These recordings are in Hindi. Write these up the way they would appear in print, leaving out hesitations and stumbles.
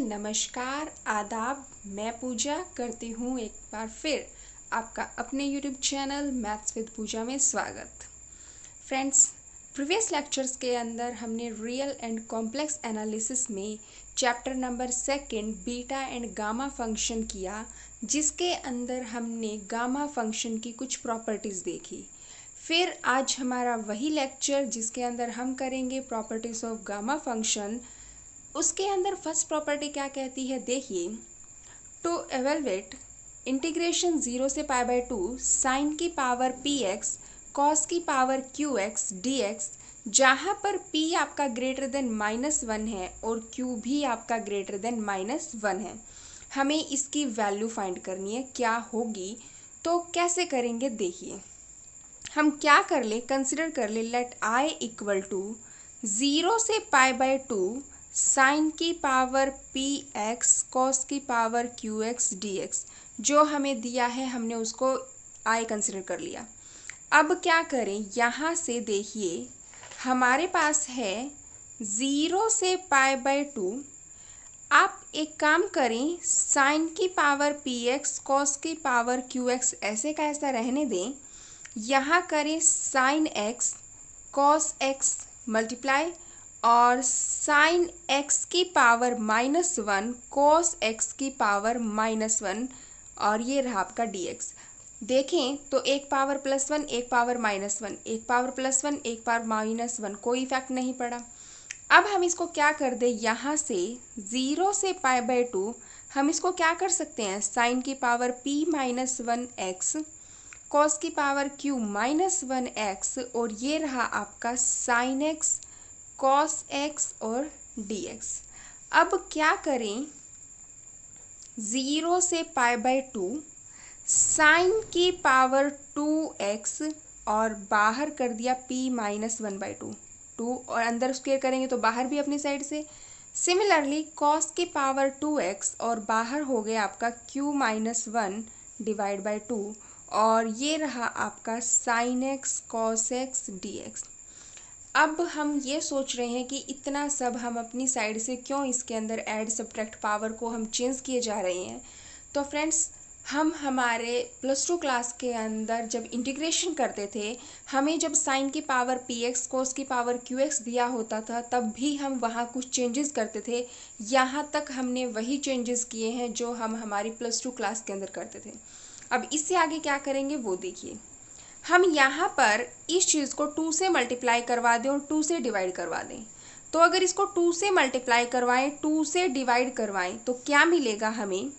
नमस्कार, आदाब। मैं पूजा करती हूँ एक बार फिर आपका अपने YouTube चैनल मैथ्स विद पूजा में स्वागत। फ्रेंड्स, प्रीवियस लेक्चर्स के अंदर हमने रियल एंड कॉम्प्लेक्स एनालिसिस में chapter number 2 beta and gamma function किया, जिसके अंदर हमने गामा फंक्शन की कुछ प्रॉपर्टीज़ देखी। फिर आज हमारा वही लेक्चर जिसके अंदर हम करेंगे प्रॉपर्टीज़ ऑफ गामा फंक्शन। उसके अंदर फर्स्ट प्रॉपर्टी क्या कहती है, देखिए। टू एवेलुएट इंटीग्रेशन 0 से π/2 साइन की पावर px कॉस की पावर qx dx, जहाँ पर p आपका ग्रेटर देन -1 है और q भी आपका ग्रेटर देन -1 है। हमें इसकी वैल्यू फाइंड करनी है, क्या होगी। तो कैसे करेंगे, देखिए। हम क्या कर ले, कंसिडर कर ले, लेट i इक्वल टू 0 से π/2 साइन की पावर px कॉस की पावर qx dx, जो हमें दिया है हमने उसको i कंसिडर कर लिया। अब क्या करें, यहाँ से देखिए हमारे पास है 0 से π/2। आप एक काम करें, साइन की पावर px कॉस की पावर qx ऐसे का ऐसा रहने दें। यहाँ करें sine x cos x multiply और साइन x की पावर -1 कॉस x की पावर -1, और ये रहा आपका dx। देखें तो एक पावर +1 एक पावर -1, एक पावर +1 एक पावर -1, कोई इफेक्ट नहीं पड़ा। अब हम इसको क्या कर दे, यहाँ से 0 से π/2 हम इसको क्या कर सकते हैं, साइन की पावर p -1x कॉस की पावर q -1x, और ये रहा आपका साइन x कॉस x और dx। अब क्या करें, 0 से π/2 साइन की पावर 2x और बाहर कर दिया p -1/2, 2 और अंदर स्क्वायर करेंगे तो बाहर भी अपनी साइड से। सिमिलरली कॉस की पावर 2x और बाहर हो गया आपका q -1/2, और ये रहा आपका sine x cos x dx। अब हम ये सोच रहे हैं कि इतना सब हम अपनी साइड से क्यों इसके अंदर ऐड सब्ट्रैक्ट पावर को हम चेंज किए जा रहे हैं। तो फ्रेंड्स, हम हमारे +2 क्लास के अंदर जब इंटीग्रेशन करते थे, हमें जब साइन की पावर px कोस की पावर qx दिया होता था, तब भी हम वहाँ कुछ चेंजेस करते थे। यहाँ तक हमने वही चेंजेस किए हैं जो हम हमारी +2 क्लास के अंदर करते थे। अब इससे आगे क्या करेंगे वो देखिए। हम यहाँ पर इस चीज़ को 2 से मल्टीप्लाई करवा दें और 2 से डिवाइड करवा दें। तो अगर इसको 2 से मल्टीप्लाई करवाएं, 2 से डिवाइड करवाएं, तो क्या मिलेगा हमें,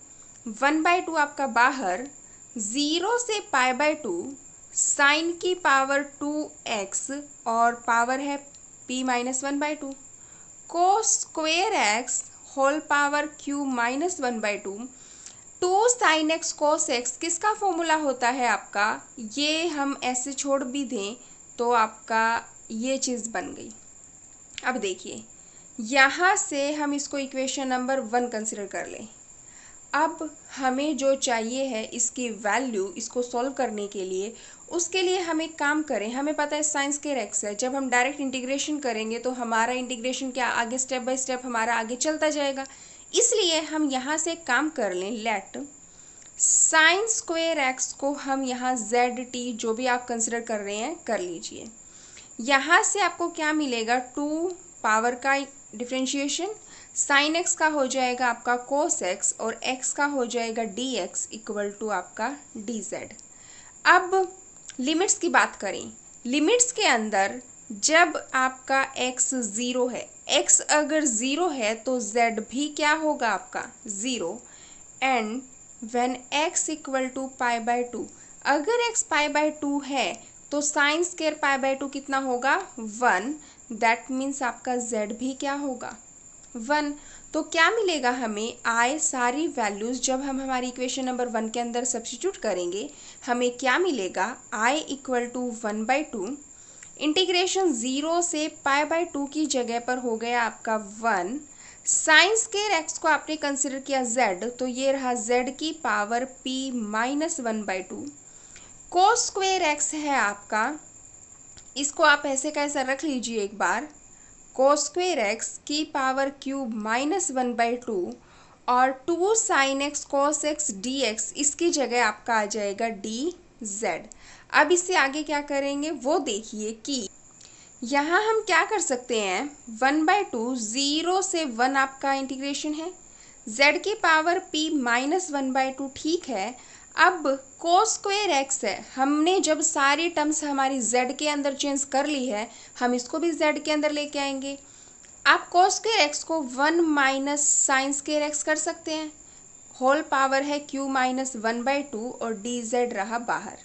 1/2 आपका बाहर, 0 से π/2 साइन की पावर 2x और पावर है p -1/2 cos square x whole power q -1/2। 2 sine x cos x किसका फॉर्मूला होता है आपका, ये हम ऐसे छोड़ भी दें तो आपका ये चीज़ बन गई। अब देखिए, यहाँ से हम इसको इक्वेशन नंबर 1 कंसिडर कर लें। अब हमें जो चाहिए है इसकी वैल्यू, इसको सॉल्व करने के लिए, उसके लिए हम एक काम करें। हमें पता है साइन स्क्वायर एक्स है, जब हम डायरेक्ट इंटीग्रेशन करेंगे तो हमारा इंटीग्रेशन क्या आगे स्टेप बाय स्टेप हमारा आगे चलता जाएगा। इसलिए हम यहाँ से एक काम कर लें, लेट साइन स्क्वायर एक्स को हम यहाँ ZT जो भी आप कंसिडर कर रहे हैं कर लीजिए। यहाँ से आपको क्या मिलेगा, 2 पावर का डिफ्रेंशिएशन, साइन एक्स का हो जाएगा आपका कोस एक्स और एक्स का हो जाएगा dx इक्वल टू आपका dz। अब लिमिट्स की बात करें, लिमिट्स के अंदर जब आपका x 0 है, x अगर 0 है तो z भी क्या होगा आपका 0, and when x equal to π/2, अगर x π/2 है तो साइन स्क्वायर π/2 कितना होगा 1, दैट मीन्स आपका z भी क्या होगा 1। तो क्या मिलेगा हमें, i सारी वैल्यूज़ जब हम हमारी इक्वेशन नंबर 1 के अंदर सब्स्टिट्यूट करेंगे, हमें क्या मिलेगा, i इक्वल टू 1/2 इंटीग्रेशन 0 से π/2 की जगह पर हो गया आपका 1, साइन स्क्वायर एक्स को आपने कंसिडर किया z, तो ये रहा z की power p -1/2, cos square x है आपका, इसको आप ऐसे कैसा रख लीजिए एक बार, कोस स्क्वायर एक्स की पावर क्यूब -1/2 और 2 sin x cos x dx इसकी जगह आपका आ जाएगा dz। अब इससे आगे क्या करेंगे वो देखिए कि यहाँ हम क्या कर सकते हैं, 1/2 0 से 1 आपका इंटीग्रेशन है, z की पावर p माइनस 1/2 ठीक है। अब cos स्क्वेयर x है, हमने जब सारी टर्म्स हमारी z के अंदर चेंज कर ली है, हम इसको भी z के अंदर लेके आएंगे। आप cos स्क्वेयर x को 1 माइनस साइन स्क्वेयर x कर सकते हैं, होल पावर है q माइनस 1/2 और dz रहा बाहर।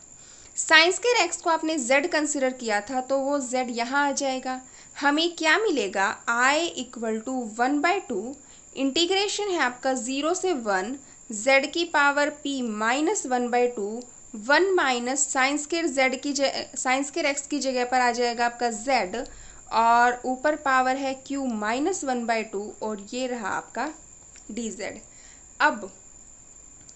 साइन स्क्वेयर x को आपने z कंसिडर किया था तो वो z यहाँ आ जाएगा। हमें क्या मिलेगा, I इक्वल टू 1/2 इंटीग्रेशन है आपका 0 से 1 z की power p minus 1/2 1 minus sine square x की जगह पर आ जाएगा आपका z और ऊपर पावर है q माइनस 1/2 और ये रहा आपका dz। अब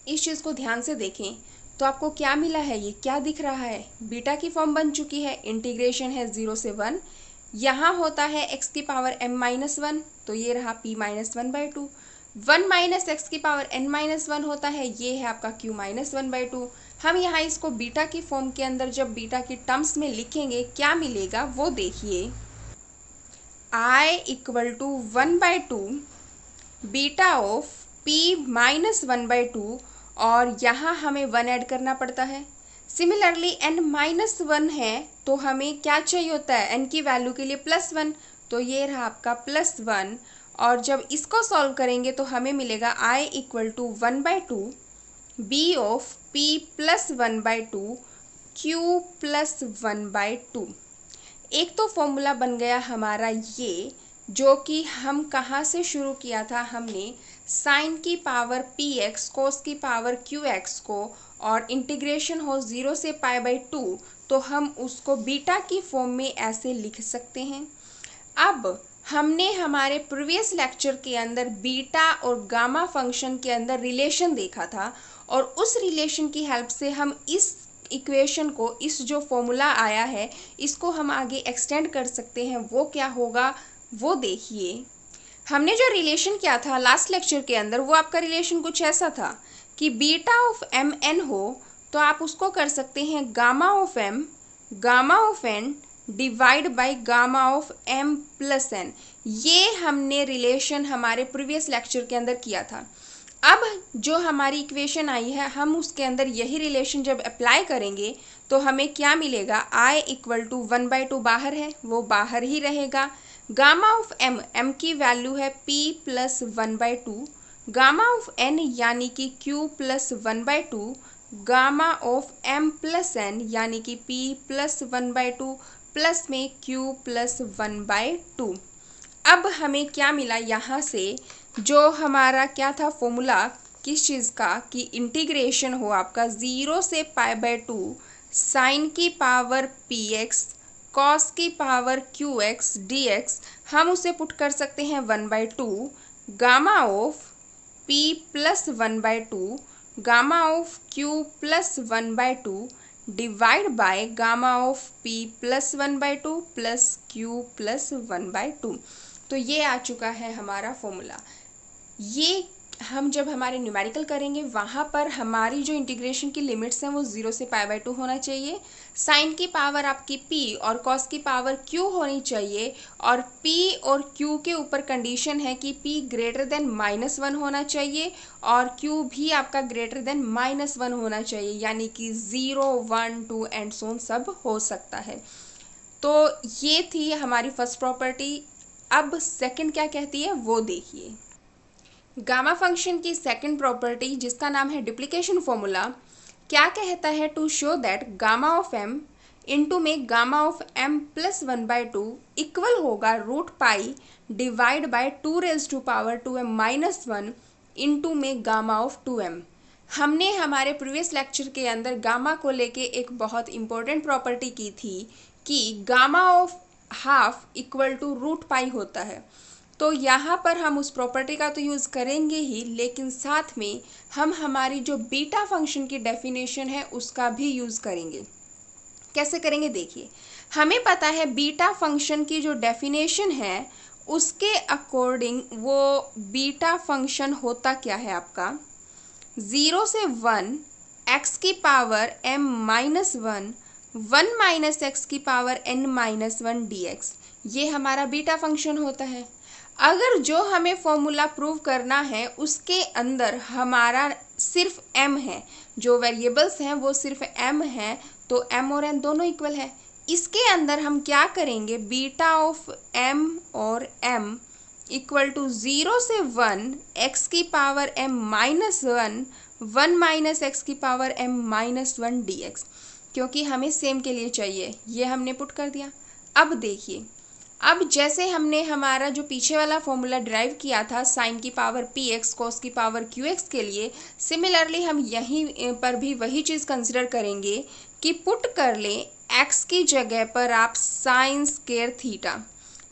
इस चीज़ को ध्यान से देखें तो आपको क्या मिला है, ये क्या दिख रहा है, बीटा की फॉर्म बन चुकी है, इंटीग्रेशन है 0 से 1, यहाँ होता है x की पावर m माइनस 1 तो ये रहा p माइनस 1/2, 1 माइनस एक्स की पावर n माइनस 1 होता है, ये है आपका q माइनस 1/2। हम यहाँ इसको बीटा की फॉर्म के अंदर जब बीटा की टर्म्स में लिखेंगे क्या मिलेगा वो देखिए, I equal to 1/2 beta of p minus 1/2 और यहाँ हमें 1 ऐड करना पड़ता है। सिमिलरली n माइनस 1 है तो हमें क्या चाहिए होता है, n की वैल्यू के लिए +1 तो ये रहा आपका +1 और जब इसको सॉल्व करेंगे तो हमें मिलेगा I equal to 1/2 b of p plus 1/2 q plus 1/2। एक तो फॉर्मूला बन गया हमारा ये, जो कि हम कहाँ से शुरू किया था, हमने साइन की पावर px कोस की पावर qx को और इंटीग्रेशन हो 0 से π/2 तो हम उसको बीटा की फॉर्म में ऐसे लिख सकते हैं। अब हमने हमारे प्रीवियस लेक्चर के अंदर बीटा और गामा फंक्शन के अंदर रिलेशन देखा था और उस रिलेशन की हेल्प से हम इस इक्वेशन को, इस जो फॉर्मूला आया है इसको हम आगे एक्सटेंड कर सकते हैं। वो क्या होगा वो देखिए, हमने जो रिलेशन किया था लास्ट लेक्चर के अंदर वो आपका रिलेशन कुछ ऐसा था कि बीटा ऑफ एम एन हो तो आप उसको कर सकते हैं gamma of m gamma of n divide by gamma of m plus n। ये हमने रिलेशन हमारे प्रीवियस लेक्चर के अंदर किया था। अब जो हमारी इक्वेशन आई है हम उसके अंदर यही रिलेशन जब अप्लाई करेंगे तो हमें क्या मिलेगा, I इक्वल टू 1/2 बाहर है वो बाहर ही रहेगा, गामा ऑफ m की वैल्यू है p plus 1/2, gamma of n यानी कि q plus 1/2, gamma of m plus n यानी कि p प्लस 1/2 प्लस में q प्लस 1/2। अब हमें क्या मिला यहाँ से, जो हमारा क्या था फॉर्मूला किस चीज़ का, कि इंटीग्रेशन हो आपका 0 से π/2 साइन की पावर px कॉस की पावर qx dx, हम उसे पुट कर सकते हैं 1/2 gamma of p plus 1/2 gamma of q plus 1/2 divide by gamma of p plus 1/2 plus q plus 1/2। तो ये आ चुका है हमारा फॉर्मूला। ये हम जब हमारे न्यूमेरिकल करेंगे वहाँ पर हमारी जो इंटीग्रेशन की लिमिट्स हैं वो 0 से π/2 होना चाहिए, साइन की पावर आपकी p और कॉस की पावर q होनी चाहिए और p और q के ऊपर कंडीशन है कि p ग्रेटर देन -1 होना चाहिए और q भी आपका ग्रेटर देन -1 होना चाहिए, यानी कि 0 1 2 एंड सो ऑन सब हो सकता है। तो ये थी हमारी फर्स्ट प्रॉपर्टी। अब सेकंड क्या कहती है वो देखिए, गामा फंक्शन की सेकंड प्रॉपर्टी जिसका नाम है डुप्लीकेशन फॉर्मूला क्या कहता है, to show that gamma of m into में gamma of m plus 1/2 equal होगा √π डिवाइड बाय 2⁻² माइनस 1 इंटू में गामा ऑफ 2m। हमने हमारे प्रीवियस लेक्चर के अंदर गामा को लेके एक बहुत इंपॉर्टेंट प्रॉपर्टी की थी कि gamma of half equal to √π होता है। तो यहाँ पर हम उस प्रॉपर्टी का तो यूज़ करेंगे ही, लेकिन साथ में हम हमारी जो बीटा फंक्शन की डेफिनेशन है उसका भी यूज़ करेंगे। कैसे करेंगे देखिए, हमें पता है बीटा फंक्शन की जो डेफिनेशन है उसके अकॉर्डिंग वो बीटा फंक्शन होता क्या है आपका, 0 से 1 एक्स की power m minus 1 minus x की पावर n माइनस 1 dx, ये हमारा बीटा फंक्शन होता है। अगर जो हमें फॉर्मूला प्रूव करना है उसके अंदर हमारा सिर्फ m है, जो वेरिएबल्स हैं वो सिर्फ m है, तो m और n दोनों इक्वल है। इसके अंदर हम क्या करेंगे, बीटा ऑफ m और m इक्वल टू 0 से 1 एक्स की power m minus 1 minus x की पावर m माइनस 1 dx, क्योंकि हमें सेम के लिए चाहिए, ये हमने पुट कर दिया। अब देखिए, अब जैसे हमने हमारा जो पीछे वाला फॉर्मूला ड्राइव किया था साइन की पावर पी एक्स कॉस की पावर क्यू एक्स के लिए, सिमिलरली हम यहीं पर भी वही चीज़ कंसिडर करेंगे कि पुट कर लें एक्स की जगह पर आप साइन स्क्वायर थीटा।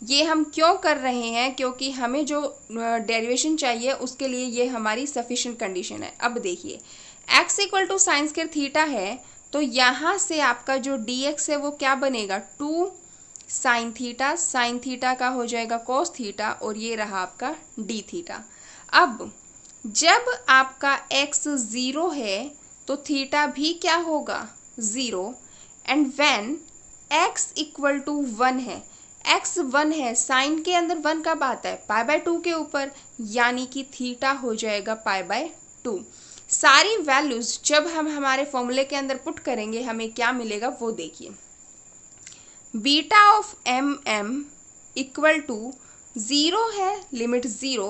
ये हम क्यों कर रहे हैं, क्योंकि हमें जो डेरिवेशन चाहिए उसके लिए ये हमारी सफिशिएंट कंडीशन है। अब देखिए, x equal to sine square theta है, तो यहाँ से आपका जो dx है वो क्या बनेगा, 2 साइन थीटा का हो जाएगा कॉस थीटा, और ये रहा आपका डी थीटा। अब जब आपका x 0 है तो थीटा भी क्या होगा, 0, and when x equal to 1 है, x 1 है, साइन के अंदर 1 कब आता है, पाई बाय 2 के ऊपर, यानी कि थीटा हो जाएगा पाई बाय 2। सारी वैल्यूज जब हम हमारे फॉर्मूले के अंदर पुट करेंगे हमें क्या मिलेगा वो देखिए, beta of m equal to 0 है, लिमिट 0,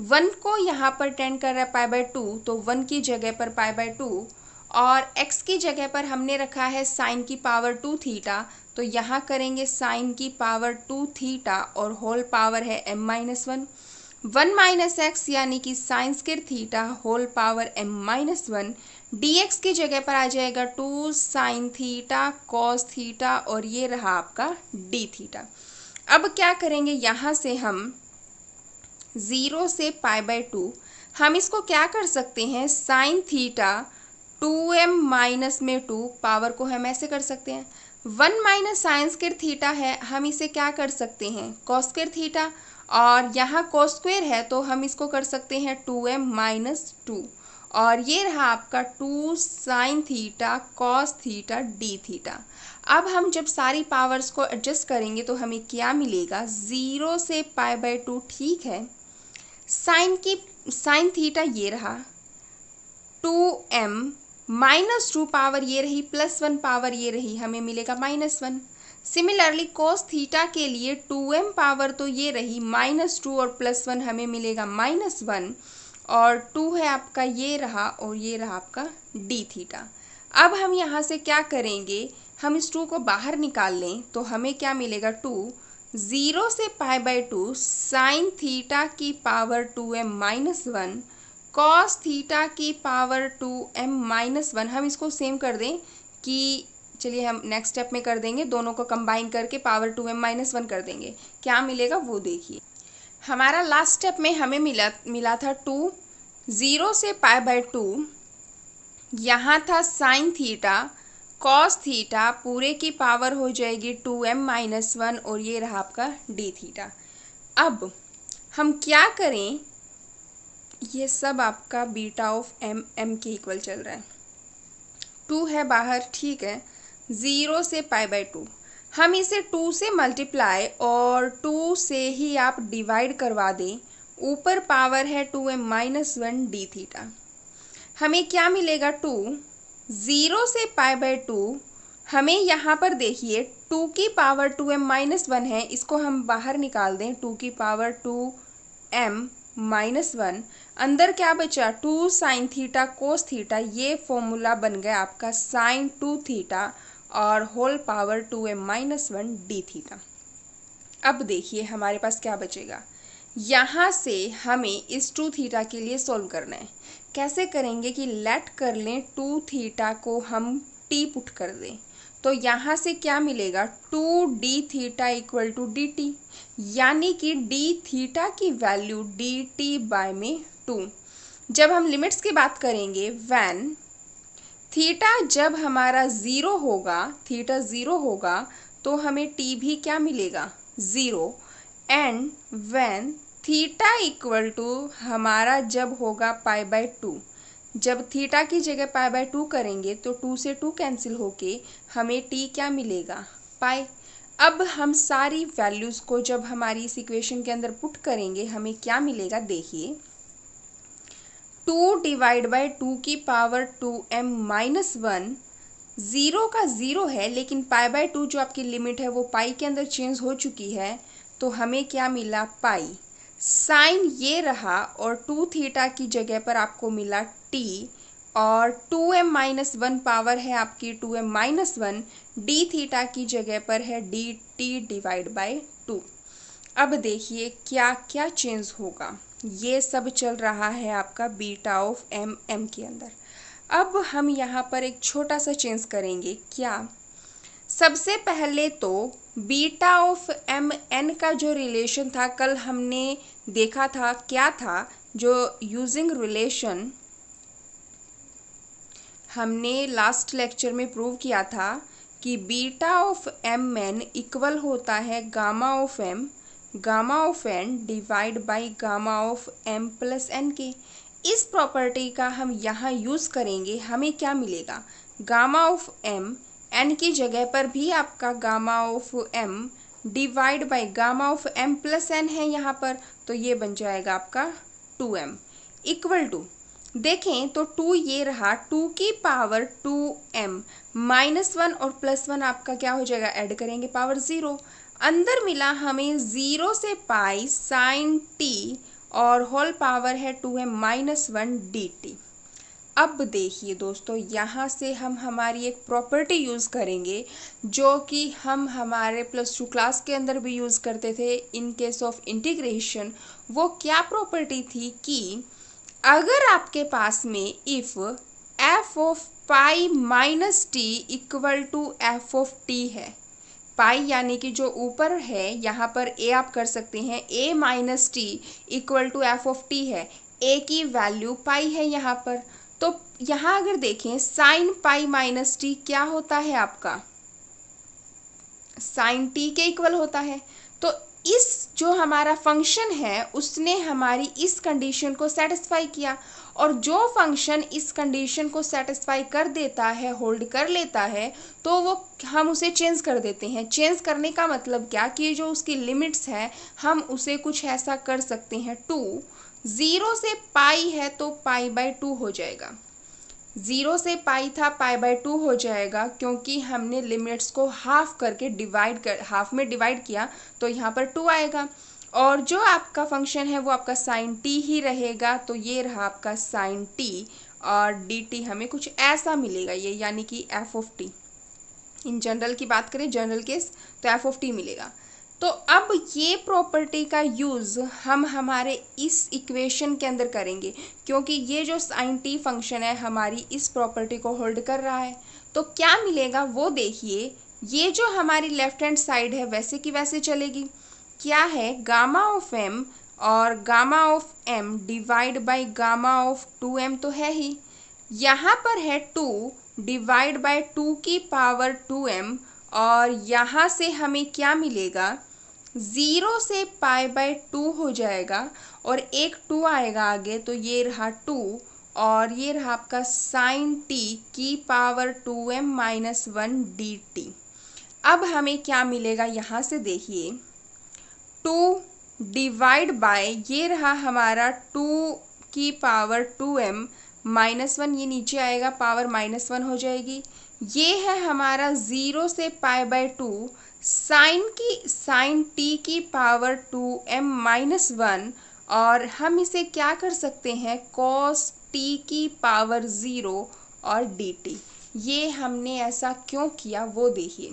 1 को यहाँ पर टेंड कर रहा है पाई बाय 2, तो 1 की जगह पर पाई बाय 2, और x की जगह पर हमने रखा है साइन की पावर 2 थीटा, तो यहाँ करेंगे साइन की पावर 2 थीटा और होल पावर है m माइनस 1 माइनस एक्स, यानी कि sine square theta whole power m minus 1, dx की जगह पर आ जाएगा 2 साइन थीटा कॉस थीटा, और ये रहा आपका d थीटा। अब क्या करेंगे, यहाँ से हम 0 से पाई बाय 2, हम इसको क्या कर सकते हैं, साइन थीटा 2m माइनस में 2 पावर को हम ऐसे कर सकते हैं, 1 माइनस साइन स्क्वायर थीटा है, हम इसे क्या कर सकते हैं, कॉस स्क्वायर थीटा, और यहाँ कॉस स्क्वायर है तो हम इसको कर सकते हैं 2m माइनस 2, और ये रहा आपका 2 sine theta cos theta D theta. अब हम जब सारी पावर्स को एडजस्ट करेंगे तो हमें क्या मिलेगा, 0 से पाई बाय 2, ठीक है, साइन थीटा ये रहा, 2m माइनस 2 पावर ये रही, प्लस 1 पावर ये रही, हमें मिलेगा माइनस 1। सिमिलरली कोस थीटा के लिए 2m पावर तो ये रही माइनस 2 और प्लस 1, हमें मिलेगा माइनस 1, और 2 है आपका ये रहा, और ये रहा आपका d थीटा। अब हम यहाँ से क्या करेंगे, हम इस 2 को बाहर निकाल लें तो हमें क्या मिलेगा, 2 0 से पाई बाय 2 साइन थीटा की power 2m minus 1 cos theta की पावर 2m माइनस 1। हम इसको सेम कर दें कि चलिए हम नेक्स्ट स्टेप में कर देंगे, दोनों को कंबाइन करके पावर 2m माइनस 1 कर देंगे, क्या मिलेगा वो देखिए। हमारा लास्ट स्टेप में हमें मिला था 2 0 से पाई बाय 2, यहाँ था साइन थीटा कॉस थीटा, पूरे की पावर हो जाएगी 2m माइनस 1, और ये रहा आपका d थीटा। अब हम क्या करें, ये सब आपका बीटा ऑफ m के इक्वल चल रहा है, 2 है बाहर, ठीक है, 0 से पाई बाय 2, हम इसे 2 से मल्टीप्लाई और 2 से ही आप डिवाइड करवा दें, ऊपर पावर है 2m माइनस 1 डी थीटा, हमें क्या मिलेगा, 2 0 से पाई बाय 2, हमें यहाँ पर देखिए 2 की पावर 2m माइनस 1 है, इसको हम बाहर निकाल दें, 2 की पावर 2m माइनस 1, अंदर क्या बचा, 2 साइन थीटा कोस थीटा, ये फॉर्मूला बन गया आपका साइन 2 थीटा और whole power 2m minus 1 d theta. अब देखिए हमारे पास क्या बचेगा, यहाँ से हमें इस 2 थीटा के लिए सॉल्व करना है। कैसे करेंगे कि लेट कर लें 2 थीटा को हम t पुट कर दें, तो यहाँ से क्या मिलेगा, 2d theta equal to dt, यानी कि d थीटा की वैल्यू dt बाय में 2। जब हम लिमिट्स की बात करेंगे, व्हेन थीटा जब हमारा 0 होगा, थीटा 0 होगा तो हमें t भी क्या मिलेगा, 0, and when theta equal to हमारा जब होगा π/2, जब थीटा की जगह π/2 करेंगे तो 2 से 2 कैंसिल होके हमें t क्या मिलेगा, पाई। अब हम सारी वैल्यूज़ को जब हमारी इस इक्वेशन के अंदर पुट करेंगे हमें क्या मिलेगा, देखिए 2 डिवाइड बाई 2 की पावर 2m-1, ज़ीरो का ज़ीरो है लेकिन π/2 जो आपकी लिमिट है वो पाई के अंदर चेंज हो चुकी है, तो हमें क्या मिला, पाई। साइन ये रहा और 2 थीटा की जगह पर आपको मिला t, और 2m-1 पावर है आपकी 2m-1, डी थीटा की जगह पर है dt डिवाइड बाई 2। अब देखिए क्या क्या चेंज होगा, ये सब चल रहा है आपका बीटा ऑफ m के अंदर। अब हम यहाँ पर एक छोटा सा चेंज करेंगे, क्या, सबसे पहले तो बीटा ऑफ mn का जो रिलेशन था कल हमने देखा था, क्या था, जो यूजिंग रिलेशन हमने लास्ट लेक्चर में प्रूव किया था कि बीटा ऑफ mn इक्वल होता है gamma of n divide by gamma of m plus n के। इस प्रॉपर्टी का हम यहाँ यूज़ करेंगे, हमें क्या मिलेगा, गामा ऑफ m, n की जगह पर भी आपका gamma of m divide by gamma of m plus n है यहाँ पर, तो ये बन जाएगा आपका 2m इक्वल टू, देखें तो 2 ये रहा, 2 की पावर 2m-1 और +1 आपका क्या हो जाएगा, ऐड करेंगे पावर 0, अंदर मिला हमें 0 से पाई साइन t और होल पावर है 2m-1 dt। अब देखिए दोस्तों, यहाँ से हम हमारी एक प्रॉपर्टी यूज़ करेंगे जो कि हम हमारे +2 क्लास के अंदर भी यूज़ करते थे इन केस ऑफ इंटीग्रेशन। वो क्या प्रॉपर्टी थी कि अगर आपके पास में if f of pi minus t equal to f of t है, पाई यानी कि जो ऊपर है यहाँ पर a आप कर सकते हैं, a minus t equal to f of t है, a की वैल्यू पाई है यहाँ पर, तो यहाँ अगर देखें साइन पाई माइनस टी क्या होता है आपका, साइन टी के इक्वल होता है। तो इस जो हमारा फंक्शन है उसने हमारी इस कंडीशन को सेटिस्फाई किया, और जो फंक्शन इस कंडीशन को सेटिस्फाई कर देता है, होल्ड कर लेता है, तो वो हम उसे चेंज कर देते हैं। चेंज करने का मतलब क्या कि जो उसकी लिमिट्स है हम उसे कुछ ऐसा कर सकते हैं, 2 0 से पाई है तो π/2 हो जाएगा, 0 से पाई था π/2 हो जाएगा, क्योंकि हमने लिमिट्स को हाफ करके हाफ में डिवाइड किया तो यहाँ पर 2 आएगा, और जो आपका फंक्शन है वो आपका साइन टी ही रहेगा, तो ये रहा आपका साइन टी और dt हमें कुछ ऐसा मिलेगा, ये यानी कि F of T. In general की बात करें, जनरल केस, तो एफ ऑफ टी मिलेगा। तो अब ये प्रॉपर्टी का यूज़ हम हमारे इस इक्वेशन के अंदर करेंगे, क्योंकि ये जो साइन टी फंक्शन है हमारी इस प्रॉपर्टी को होल्ड कर रहा है। तो क्या मिलेगा वो देखिए, ये जो हमारी लेफ्ट हैंड साइड है वैसे की वैसे चलेगी, क्या है, गामा ऑफ m और gamma of m divide by gamma of 2m तो है ही, यहाँ पर है 2 डिवाइड बाई 2 की पावर 2m, और यहाँ से हमें क्या मिलेगा, 0 से π/2 हो जाएगा और एक 2 आएगा आगे, तो ये रहा 2 और ये रहा आपका साइन टी की पावर 2m-1 dt। अब हमें क्या मिलेगा, यहाँ से देखिए 2 डिवाइड बाय, ये रहा हमारा 2 की पावर 2m-1, ये नीचे आएगा पावर -1 हो जाएगी, ये है हमारा 0 से π/2 साइन टी की पावर 2m-1, और हम इसे क्या कर सकते हैं, कॉस टी की पावर 0 और dt। ये हमने ऐसा क्यों किया वो देखिए,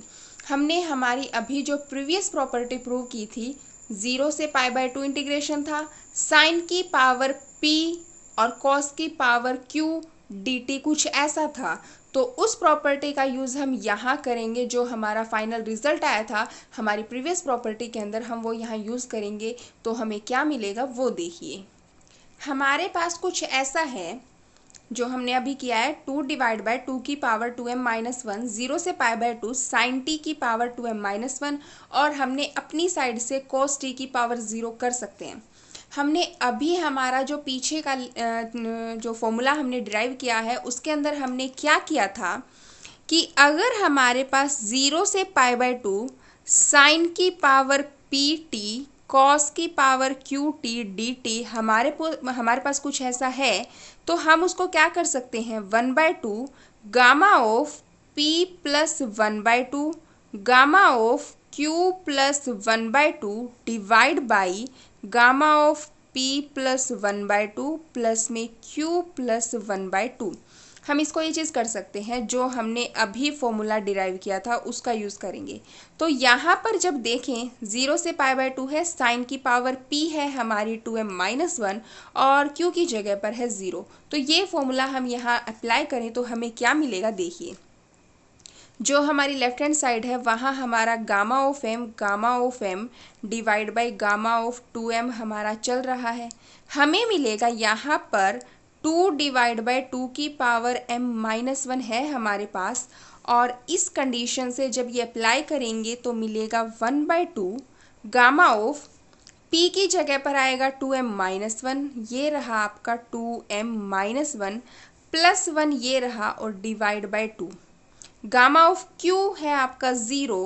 हमने हमारी अभी जो प्रीवियस प्रॉपर्टी प्रूव की थी 0 से π/2 इंटीग्रेशन था, साइन की पावर p और कॉस की पावर q dt कुछ ऐसा था, तो उस प्रॉपर्टी का यूज़ हम यहाँ करेंगे। जो हमारा फाइनल रिजल्ट आया था हमारी प्रीवियस प्रॉपर्टी के अंदर हम वो यहाँ यूज़ करेंगे, तो हमें क्या मिलेगा वो देखिए। हमारे पास कुछ ऐसा है जो हमने अभी किया है 2 डिवाइड बाय 2 की पावर 2m-1, 0 से पाई बाय 2 साइन टी की पावर 2m-1, और हमने अपनी साइड से कॉस टी की पावर 0 कर सकते हैं। हमने अभी हमारा जो पीछे का जो फॉर्मूला हमने डिराइव किया है उसके अंदर हमने क्या किया था कि अगर हमारे पास 0 से पाई बाय 2 साइन की पावर पी टी कॉस की power Q T D T हमारे पास कुछ ऐसा है, तो हम उसको क्या कर सकते हैं, 1/2 gamma of P plus 1/2 gamma of Q plus 1/2 divide by gamma of P plus 1/2 plus में क्यू प्लस 1/2। हम इसको ये चीज़ कर सकते हैं, जो हमने अभी फॉर्मूला डिराइव किया था उसका यूज़ करेंगे। तो यहाँ पर जब देखें 0 से पाई बाय 2 है, साइन की पावर p है हमारी 2m-1 और q की जगह पर है 0। तो ये फॉर्मूला हम यहाँ अप्लाई करें तो हमें क्या मिलेगा, देखिए जो हमारी लेफ्ट हैंड साइड है वहाँ हमारा gamma of m divide by gamma of 2m हमारा चल रहा है। हमें मिलेगा यहाँ पर 2 डिवाइड बाई 2 की पावर m-1 है हमारे पास, और इस कंडीशन से जब ये अप्लाई करेंगे तो मिलेगा 1/2 गामा ऑफ p की जगह पर आएगा 2m-1, ये रहा आपका 2m-1 प्लस 1 ये रहा, और divide by 2 gamma of q है आपका 0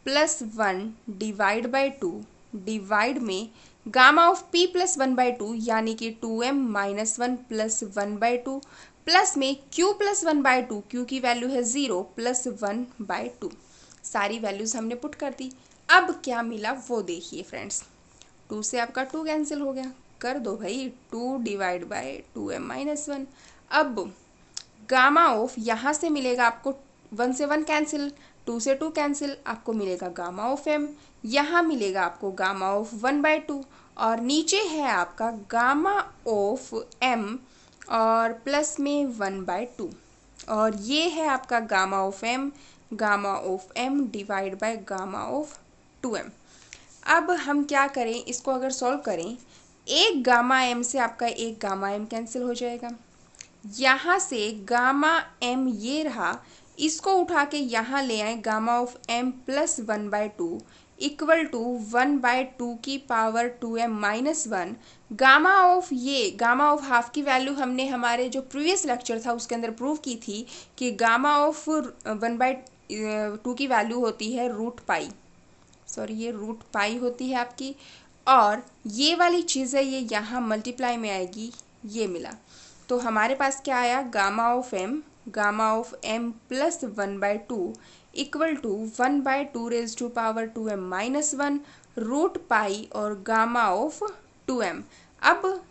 प्लस 1 डिवाइड बाई 2 डिवाइड में गामा ऑफ p प्लस 1/2 यानी कि 2m-1 प्लस 1/2 प्लस में q प्लस 1/2, q की वैल्यू है 0 प्लस 1/2। सारी वैल्यूज हमने पुट कर दी। अब क्या मिला वो देखिए फ्रेंड्स, 2 से आपका 2 कैंसिल हो गया, कर दो भाई 2 डिवाइड बाई 2m-1। अब गामा ऑफ यहाँ से मिलेगा आपको 1 से 1 कैंसिल, 2 से 2 कैंसिल, आपको मिलेगा गामा ऑफ m, यहाँ मिलेगा आपको गामा ऑफ 1/2, और नीचे है आपका गामा ऑफ m और प्लस में 1/2, और ये है आपका gamma of m divide by gamma of 2m। अब हम क्या करें, इसको अगर सॉल्व करें, एक गामा m से आपका एक गामा m कैंसिल हो जाएगा, यहाँ से गामा m ये रहा, इसको उठा के यहाँ ले आए, gamma of m plus 1/2 equal to 1/2 की power 2m-1। Gamma of half की वैल्यू हमने हमारे जो प्रीवियस लेक्चर था उसके अंदर प्रूव की थी कि गामा ऑफ 1/2 की वैल्यू होती है ये रूट पाई होती है आपकी, और ये वाली चीज़ है ये यहाँ मल्टीप्लाई में आएगी, ये मिला। तो हमारे पास क्या आया, gamma of m plus 1/2 equal to 1/2 raise to power 2m-1 root pi और गामा ऑफ 2m। अब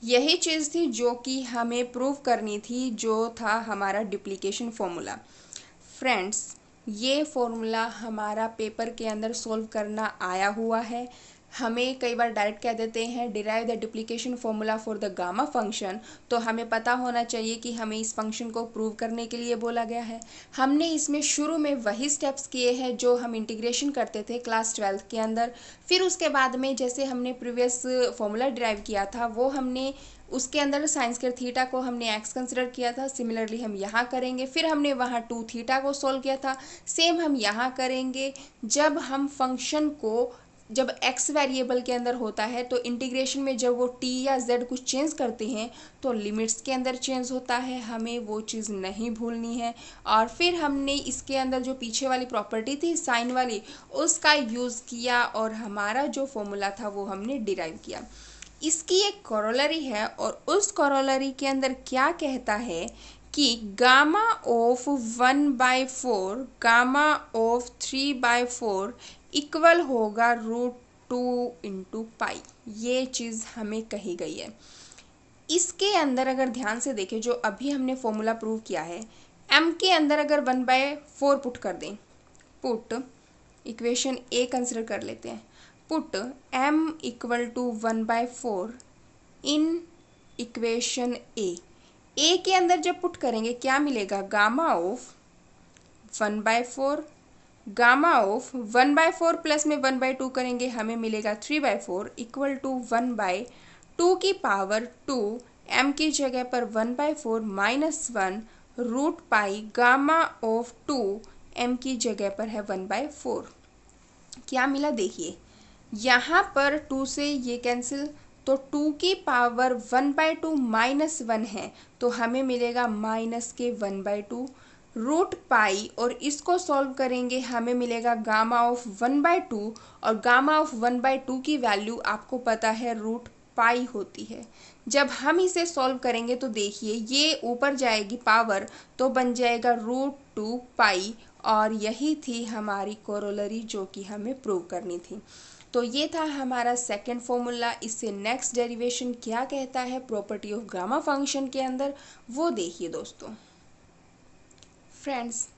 यही चीज़ थी जो कि हमें प्रूव करनी थी, जो था हमारा डुप्लीकेशन फॉर्मूला। फ्रेंड्स, ये फॉर्मूला हमारा पेपर के अंदर सॉल्व करना आया हुआ है। हमें कई बार डायरेक्ट कह देते हैं derive the duplication formula for the gamma function, तो हमें पता होना चाहिए कि हमें इस फंक्शन को प्रूव करने के लिए बोला गया है। हमने इसमें शुरू में वही स्टेप्स किए हैं जो हम इंटीग्रेशन करते थे क्लास 12 के अंदर। फिर उसके बाद में जैसे हमने प्रीवियस फॉर्मूला डिराइव किया था वो हमने उसके अंदर साइन स्क्वायर थीटा को हमने एक्स कंसिडर किया था, सिमिलरली हम यहाँ करेंगे। फिर हमने वहाँ 2 थीटा को सॉल्व किया था, सेम हम यहाँ करेंगे। जब हम फंक्शन को जब x वेरिएबल के अंदर होता है तो इंटीग्रेशन में जब वो t या z कुछ चेंज करते हैं तो लिमिट्स के अंदर चेंज होता है, हमें वो चीज़ नहीं भूलनी है। और फिर हमने इसके अंदर जो पीछे वाली प्रॉपर्टी थी साइन वाली उसका यूज़ किया और हमारा जो फॉर्मूला था वो हमने डिराइव किया। इसकी एक कॉरोलरी है और उस कॉरोलरी के अंदर क्या कहता है कि gamma of 1/4 gamma of 3/4 equal होगा √2 इंटू पाई। ये चीज़ हमें कही गई है। इसके अंदर अगर ध्यान से देखें जो अभी हमने फॉर्मूला प्रूव किया है, m के अंदर अगर 1/4 पुट कर दें, पुट इक्वेशन a कंसिडर कर लेते हैं, put m equal to 1/4 in equation a के अंदर जब पुट करेंगे क्या मिलेगा, gamma of 1/4 gamma of 1/4 plus में 1/2 करेंगे हमें मिलेगा 3/4 इक्वल टू 1/2 की पावर 2 m की जगह पर 1/4 minus 1 root pi gamma of 2 m की जगह पर है 1/4। क्या मिला देखिए, यहाँ पर 2 से ये कैंसिल, तो 2 की पावर 1/2 माइनस 1 है, तो हमें मिलेगा माइनस के 1/2 रूट पाई, और इसको सॉल्व करेंगे हमें मिलेगा गामा ऑफ 1/2, और गामा ऑफ 1/2 की वैल्यू आपको पता है रूट पाई होती है। जब हम इसे सॉल्व करेंगे तो देखिए ये ऊपर जाएगी पावर, तो बन जाएगा √2 पाई, और यही थी हमारी कोरोलरी जो कि हमें प्रूव करनी थी। तो ये था हमारा सेकंड फॉर्मूला। इससे नेक्स्ट डेरिवेशन क्या कहता है प्रॉपर्टी ऑफ गामा फंक्शन के अंदर, वो देखिए दोस्तों। फ्रेंड्स,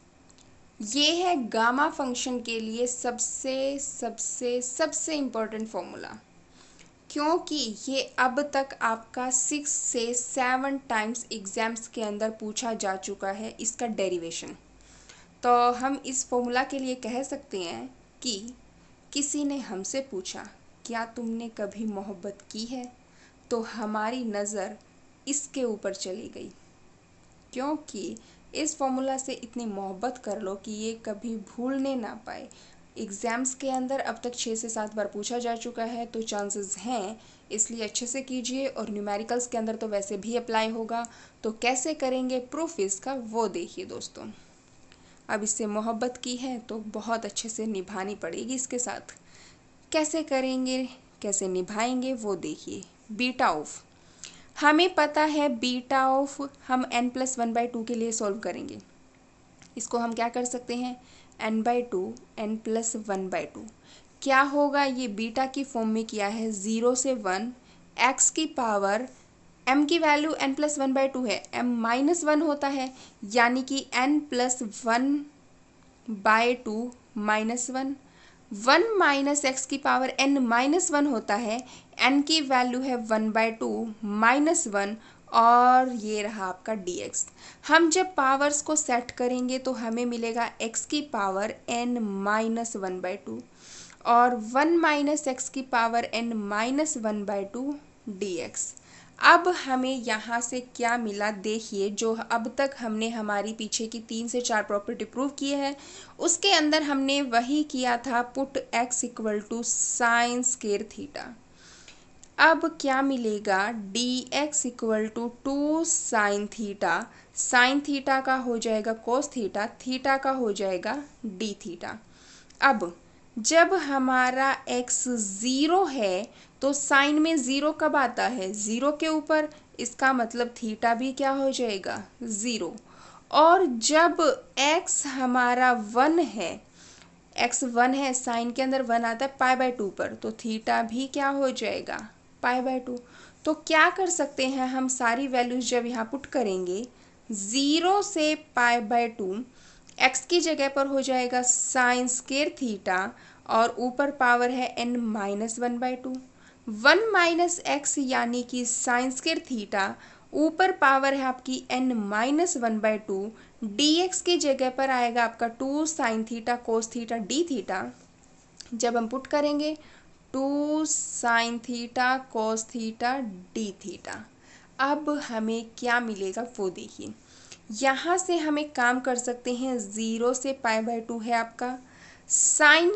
ये है गामा फंक्शन के लिए सबसे सबसे सबसे इम्पोर्टेंट फॉर्मूला, क्योंकि ये अब तक आपका 6 से 7 टाइम्स एग्जाम्स के अंदर पूछा जा चुका है इसका डेरिवेशन। तो हम इस फॉर्मूला के लिए कह सकते हैं कि किसी ने हमसे पूछा क्या तुमने कभी मोहब्बत की है, तो हमारी नज़र इसके ऊपर चली गई, क्योंकि इस फॉर्मूला से इतनी मोहब्बत कर लो कि ये कभी भूलने ना पाए। एग्ज़ाम्स के अंदर अब तक 6 से 7 बार पूछा जा चुका है, तो चांसेस हैं, इसलिए अच्छे से कीजिए। और न्यूमेरिकल्स के अंदर तो वैसे भी अप्लाई होगा, तो कैसे करेंगे प्रूफ इसका वो देखिए दोस्तों। अब इससे मोहब्बत की है तो बहुत अच्छे से निभानी पड़ेगी इसके साथ। कैसे करेंगे, कैसे निभाएंगे वो देखिए। बीटा ऑफ, हमें पता है बीटा ऑफ हम n+1/2 के लिए सॉल्व करेंगे। इसको हम क्या कर सकते हैं, n/2 n+1/2। क्या होगा, ये बीटा की फॉर्म में किया है 0 से 1 x की पावर, m की वैल्यू n+1/2 है, m-1 होता है, यानी कि n+1/2 -1, 1 माइनस एक्स की पावर n-1 होता है, n की वैल्यू है 1/2 -1, और ये रहा आपका dx। हम जब पावर्स को सेट करेंगे तो हमें मिलेगा x की पावर n-1/2 और 1 माइनस एक्स की पावर n-1/2 dx। अब हमें यहाँ से क्या मिला देखिए, जो अब तक हमने हमारी पीछे की 3 से 4 प्रॉपर्टी प्रूव किए हैं उसके अंदर हमने वही किया था, put x = sin square theta. अब क्या मिलेगा, dx = 2 sin theta, sin theta का हो जाएगा cos थीटा, थीटा का हो जाएगा d थीटा। अब जब हमारा x 0 है तो साइन में 0 कब आता है, 0 के ऊपर, इसका मतलब थीटा भी क्या हो जाएगा 0। और जब x हमारा 1 है, x 1 है, साइन के अंदर 1 आता है π/2 पर, तो थीटा भी क्या हो जाएगा π/2। तो क्या कर सकते हैं हम, सारी वैल्यूज जब यहाँ पुट करेंगे 0 से π/2, x की जगह पर हो जाएगा साइन स्क्वायर थीटा, और ऊपर पावर है n-1/2, 1 माइनस एक्स यानी कि साइन स्क्वायर थीटा, ऊपर पावर है आपकी n-1/2, dx की जगह पर आएगा आपका 2 sine theta cos theta d theta. जब हम पुट करेंगे 2 sine theta cos theta d theta. अब हमें क्या मिलेगा वो देखिए। यहाँ से हम एक काम कर सकते हैं, 0 से π/2 है आपका साइन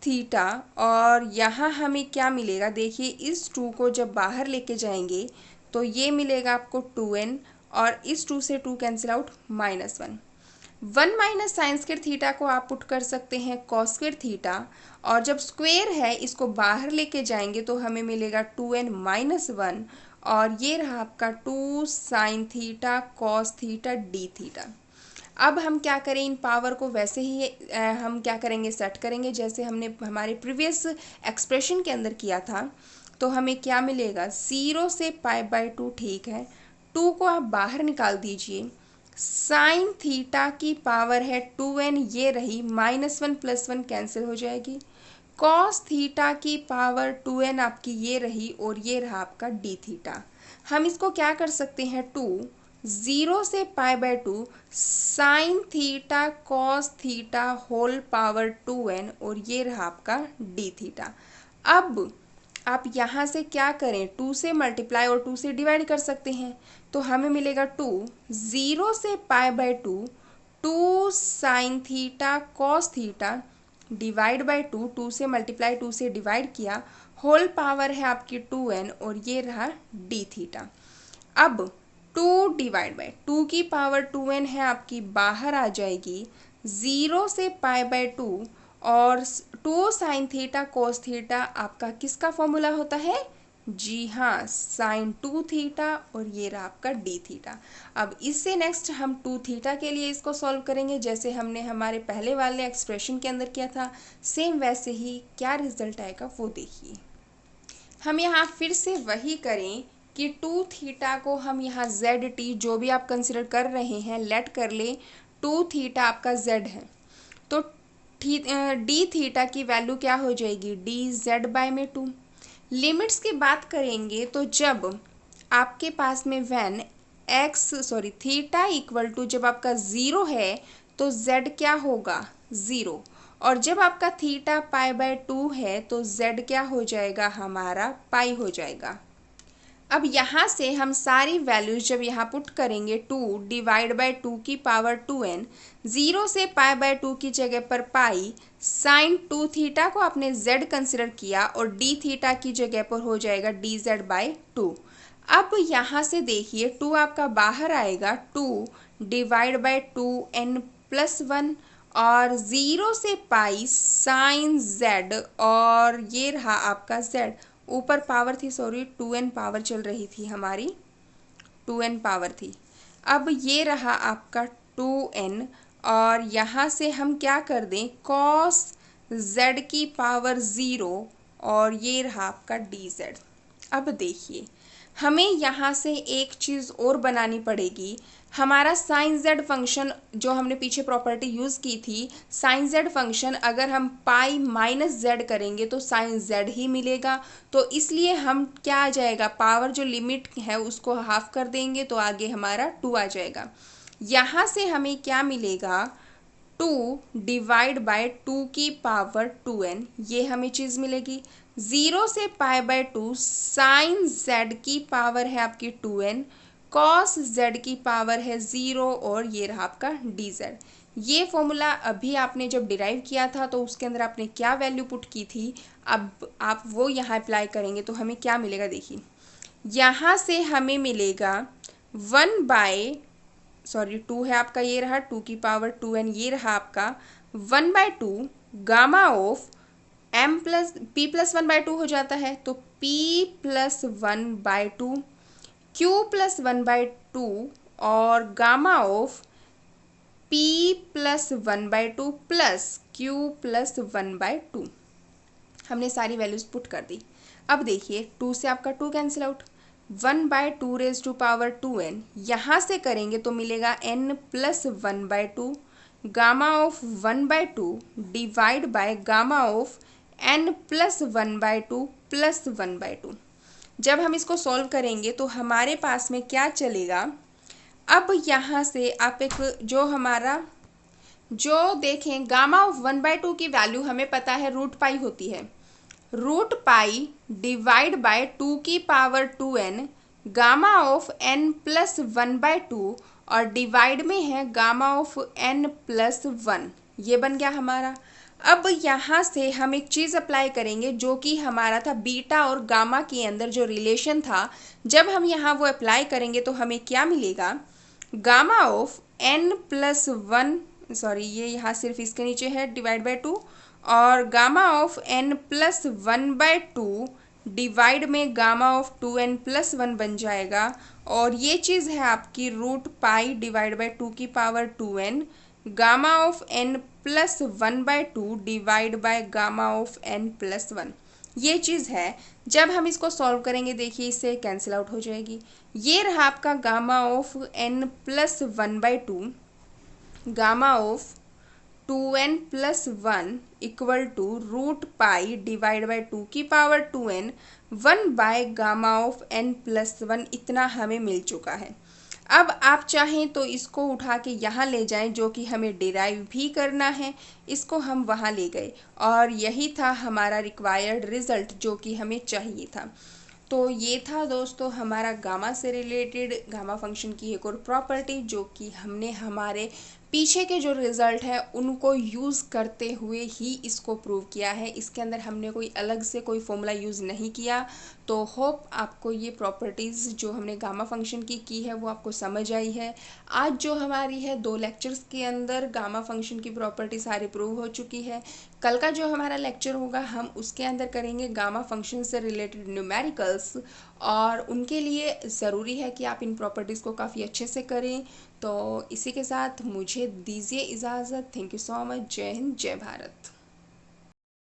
थीटा, और यहाँ हमें क्या मिलेगा देखिए, इस 2 को जब बाहर लेके जाएंगे तो ये मिलेगा आपको 2n, और इस 2 से 2 cancel out -1। 1 minus sign square theta को आप पुट कर सकते हैं कॉस स्क्वायर थीटा, और जब स्क्वायर है इसको बाहर लेके जाएंगे तो हमें मिलेगा 2n-1, और ये रहा आपका 2 sine theta cos theta d theta. अब हम क्या करें, इन पावर को वैसे ही हम क्या करेंगे, सेट करेंगे जैसे हमने हमारे प्रीवियस एक्सप्रेशन के अंदर किया था। तो हमें क्या मिलेगा, 0 से π/2, ठीक है, 2 को आप बाहर निकाल दीजिए, साइन थीटा की पावर है 2n, ये रही, -1 + 1 कैंसिल हो जाएगी, कॉस थीटा की पावर 2n आपकी ये रही, और ये रहा आपका d थीटा। हम इसको क्या कर सकते हैं, 0 से π/2 sine theta cos theta whole power 2n, और ये रहा आपका d थीटा। अब आप यहाँ से क्या करें, 2 से मल्टीप्लाई और 2 से डिवाइड कर सकते हैं। तो हमें मिलेगा 2, 0 से π/2, 2 sine theta cos theta divide by 2, 2 से मल्टीप्लाई 2 से डिवाइड किया, होल पावर है आपकी 2n और ये रहा d थीटा। अब 2 डिवाइड बाई 2 की पावर 2n है आपकी, बाहर आ जाएगी 0 से π/2 और 2 साइन थीटा कोस थीटा आपका किसका फॉर्मूला होता है, जी हाँ साइन 2 थीटा और ये रहा आपका d थीटा। अब इससे नेक्स्ट हम 2 थीटा के लिए इसको सॉल्व करेंगे जैसे हमने हमारे पहले वाले एक्सप्रेशन के अंदर किया था, सेम वैसे ही क्या रिजल्ट आएगा वो देखिए। हम यहाँ फिर से वही करें कि 2 थीटा को हम यहाँ ZT जो भी आप कंसिडर कर रहे हैं लेट कर ले, 2 थीटा आपका Z है, तो d थीटा की वैल्यू क्या हो जाएगी, dz/2। लिमिट्स की बात करेंगे तो जब आपके पास में व्हेन थीटा इक्वल टू जब आपका 0 है तो z क्या होगा, 0, और जब आपका थीटा π/2 है तो z क्या हो जाएगा, हमारा पाई हो जाएगा। अब यहाँ से हम सारी वैल्यूज जब यहाँ पुट करेंगे, 2 डिवाइड बाई 2 की पावर 2n, 0 से π/2 की जगह पर पाई, साइन 2 थीटा को आपने z कंसिडर किया और d थीटा की जगह पर हो जाएगा dz/2। अब यहाँ से देखिए 2 आपका बाहर आएगा, 2 डिवाइड बाई 2n+1 और 0 से पाई साइन z और ये रहा आपका z, ऊपर पावर थी 2n पावर चल रही थी हमारी, 2n पावर थी। अब ये रहा आपका 2n और यहाँ से हम क्या कर दें, cos z की पावर 0 और ये रहा आपका dz। अब देखिए हमें यहाँ से एक चीज़ और बनानी पड़ेगी, हमारा साइन z फंक्शन जो हमने पीछे प्रॉपर्टी यूज़ की थी, साइन z फंक्शन अगर हम पाई माइनस z करेंगे तो साइन z ही मिलेगा, तो इसलिए हम क्या आ जाएगा, पावर जो लिमिट है उसको हाफ कर देंगे तो आगे हमारा 2 आ जाएगा। यहाँ से हमें क्या मिलेगा, 2 डिवाइड बाय 2 की पावर 2n, ये हमें चीज़ मिलेगी। 0 से π/2 साइन z की पावर है आपकी 2n, कॉस z की पावर है 0 और ये रहा आपका dz। ये फॉर्मूला अभी आपने जब डिराइव किया था तो उसके अंदर आपने क्या वैल्यू पुट की थी, अब आप वो यहाँ अप्लाई करेंगे तो हमें क्या मिलेगा, देखिए यहाँ से हमें मिलेगा 2 है आपका, ये रहा 2 की पावर 2n, ये रहा आपका 1/2 गामा ऑफ p+1/2 हो जाता है तो p+1/2 q+1/2 और gamma of p+1/2 plus q+1/2। हमने सारी वैल्यूज पुट कर दी। अब देखिए 2 से आपका 2 कैंसिल आउट, 1/2 2n यहाँ से करेंगे तो मिलेगा n+1/2 gamma of 1/2 divide by gamma of n+1/2 plus 1/2। जब हम इसको सॉल्व करेंगे तो हमारे पास में क्या चलेगा, अब यहाँ से आप एक जो देखें गामा ऑफ 1/2 की वैल्यू हमें पता है √π होती है, √π डिवाइड बाय 2 की power 2n gamma of n+1/2 और डिवाइड में है गामा ऑफ n+1, ये बन गया हमारा। अब यहाँ से हम एक चीज़ अप्लाई करेंगे जो कि हमारा था बीटा और गामा के अंदर जो रिलेशन था, जब हम यहाँ वो अप्लाई करेंगे तो हमें क्या मिलेगा, गामा ऑफ n+1 ये यहाँ सिर्फ इसके नीचे है डिवाइड बाय 2 और गामा ऑफ n+1/2 डिवाइड में गामा ऑफ 2n+1 बन जाएगा और ये चीज़ है आपकी √π डिवाइड बाय 2 की power 2n gamma of n+1/2 divide by gamma of n+1, ये चीज़ है। जब हम इसको सॉल्व करेंगे देखिए इससे कैंसिल आउट हो जाएगी, ये रहा आपका gamma of n+1/2 gamma of 2n+1 equal to √π divide by 2 की power 2n 1 bye gamma of n+1, इतना हमें मिल चुका है। अब आप चाहें तो इसको उठा के यहाँ ले जाएं, जो कि हमें डिराइव भी करना है। इसको हम वहाँ ले गए और यही था हमारा रिक्वायर्ड रिजल्ट जो कि हमें चाहिए था। तो ये था दोस्तों हमारा गामा से रिलेटेड गामा फंक्शन की एक और प्रॉपर्टी, जो कि हमने हमारे पीछे के जो रिज़ल्ट है उनको यूज़ करते हुए ही इसको प्रूव किया है। इसके अंदर हमने कोई अलग से कोई फॉर्मूला यूज़ नहीं किया। तो होप आपको ये प्रॉपर्टीज़ जो हमने गामा फंक्शन की है वो आपको समझ आई है। आज जो हमारी है 2 लेक्चर्स के अंदर गामा फंक्शन की प्रॉपर्टी सारी प्रूव हो चुकी है। कल का जो हमारा लेक्चर होगा हम उसके अंदर करेंगे गामा फंक्शन से रिलेटेड न्यूमेरिकल्स, और उनके लिए ज़रूरी है कि आप इन प्रॉपर्टीज़ को काफ़ी अच्छे से करें। तो इसी के साथ मुझे दीजिए इजाज़त। Thank you so much. जय हिंद, जय भारत।